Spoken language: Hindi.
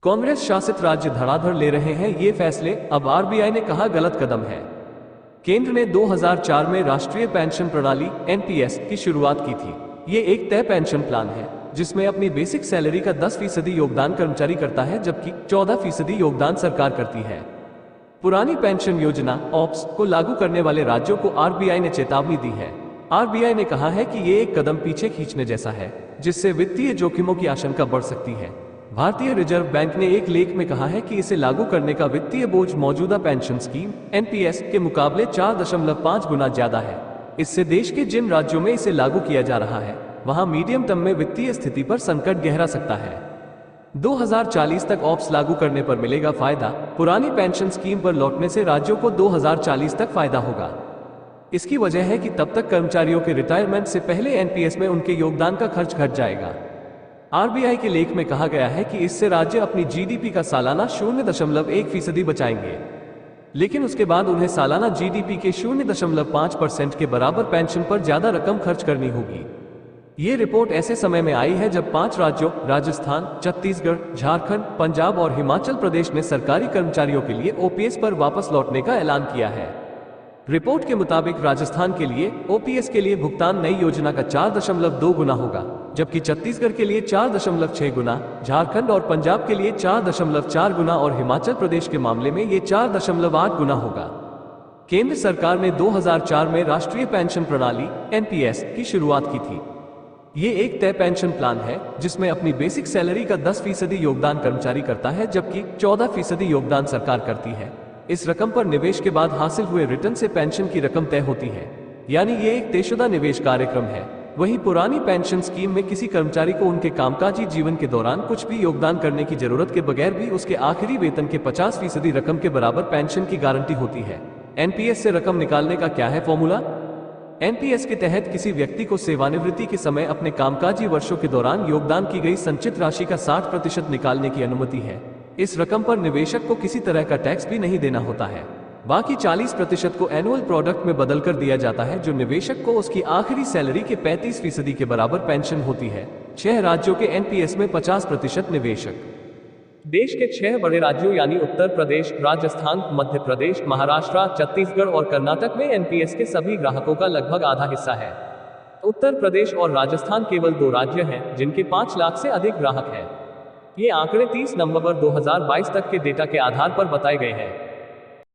कांग्रेस शासित राज्य धड़ाधड़ ले रहे हैं ये फैसले, अब आरबीआई ने कहा गलत कदम है। केंद्र ने 2004 में राष्ट्रीय पेंशन प्रणाली एनपीएस की शुरुआत की थी। ये एक तय पेंशन प्लान है जिसमें अपनी बेसिक सैलरी का 10% योगदान कर्मचारी करता है, जबकि 14% योगदान सरकार करती है। पुरानी पेंशन योजना ऑप्स को लागू करने वाले राज्यों को आरबीआई ने चेतावनी दी है। आरबीआई ने कहा है कि ये एक कदम पीछे खींचने जैसा है, जिससे वित्तीय जोखिमों की आशंका बढ़ सकती है। भारतीय रिजर्व बैंक ने एक लेख में कहा है कि इसे लागू करने का वित्तीय बोझ मौजूदा पेंशन स्कीम एनपीएस के मुकाबले 4.5 गुना ज्यादा है। इससे देश के जिन राज्यों में इसे लागू किया जा रहा है वहां मीडियम टर्म में वित्तीय स्थिति पर संकट गहरा सकता है। 2040 तक ऑप्स लागू करने पर मिलेगा फायदा। पुरानी पेंशन स्कीम पर लौटने से राज्यों को 2040 तक फायदा होगा। इसकी वजह है कि तब तक कर्मचारियों के रिटायरमेंट से पहले एनपीएस में उनके योगदान का खर्च घट जाएगा। आरबीआई के लेख में कहा गया है कि इससे राज्य अपनी जीडीपी का सालाना 0.1% बचाएंगे, लेकिन उसके बाद उन्हें सालाना जीडीपी के 0.5% के बराबर पेंशन पर ज्यादा रकम खर्च करनी होगी। ये रिपोर्ट ऐसे समय में आई है जब 5 राज्यों राजस्थान, छत्तीसगढ़, झारखंड, पंजाब और हिमाचल प्रदेश ने सरकारी कर्मचारियों के लिए ओपीएस पर वापस लौटने का ऐलान किया है। रिपोर्ट के मुताबिक राजस्थान के लिए ओपीएस के लिए भुगतान नई योजना का 4.2 गुना होगा, जबकि छत्तीसगढ़ के लिए 4.6 गुना, झारखंड और पंजाब के लिए 4.4 गुना और हिमाचल प्रदेश के मामले में ये 4.8 गुना होगा। केंद्र सरकार ने 2004 में राष्ट्रीय पेंशन प्रणाली एनपीएस की शुरुआत की थी। ये एक तय पेंशन प्लान है जिसमें अपनी बेसिक सैलरी का 10% योगदान कर्मचारी करता है, जबकि 14% योगदान सरकार करती है। इस रकम पर निवेश के बाद हासिल हुए रिटर्न से पेंशन की रकम तय होती है, यानी ये एक तयशुदा निवेश कार्यक्रम है। वहीं पुरानी पेंशन स्कीम में किसी कर्मचारी को उनके कामकाजी जीवन के दौरान कुछ भी योगदान करने की जरूरत के बगैर भी उसके आखिरी वेतन के 50% रकम के बराबर पेंशन की गारंटी होती है। एनपीएस से रकम निकालने का क्या है फॉर्मूला? एनपीएस के तहत किसी व्यक्ति को सेवानिवृत्ति के समय अपने कामकाजी वर्षों के दौरान योगदान की गई संचित राशि का 60% निकालने की अनुमति है। इस रकम पर निवेशक को किसी तरह का टैक्स भी नहीं देना होता है। बाकी 40% को एनुअल प्रोडक्ट में बदल कर दिया जाता है, जो निवेशक को उसकी आखिरी सैलरी के 35% के बराबर पेंशन होती है। 6 राज्यों के एनपीएस में 50% निवेशक। देश के 6 बड़े राज्यों यानी उत्तर प्रदेश, राजस्थान, मध्य प्रदेश, महाराष्ट्र, छत्तीसगढ़ और कर्नाटक में एनपीएस के सभी ग्राहकों का लगभग आधा हिस्सा है। उत्तर प्रदेश और राजस्थान केवल 2 राज्य हैं जिनके 5 लाख से अधिक ग्राहक हैं। ये आंकड़े 30 नवंबर 2022 तक के डेटा के आधार पर बताए गए हैं।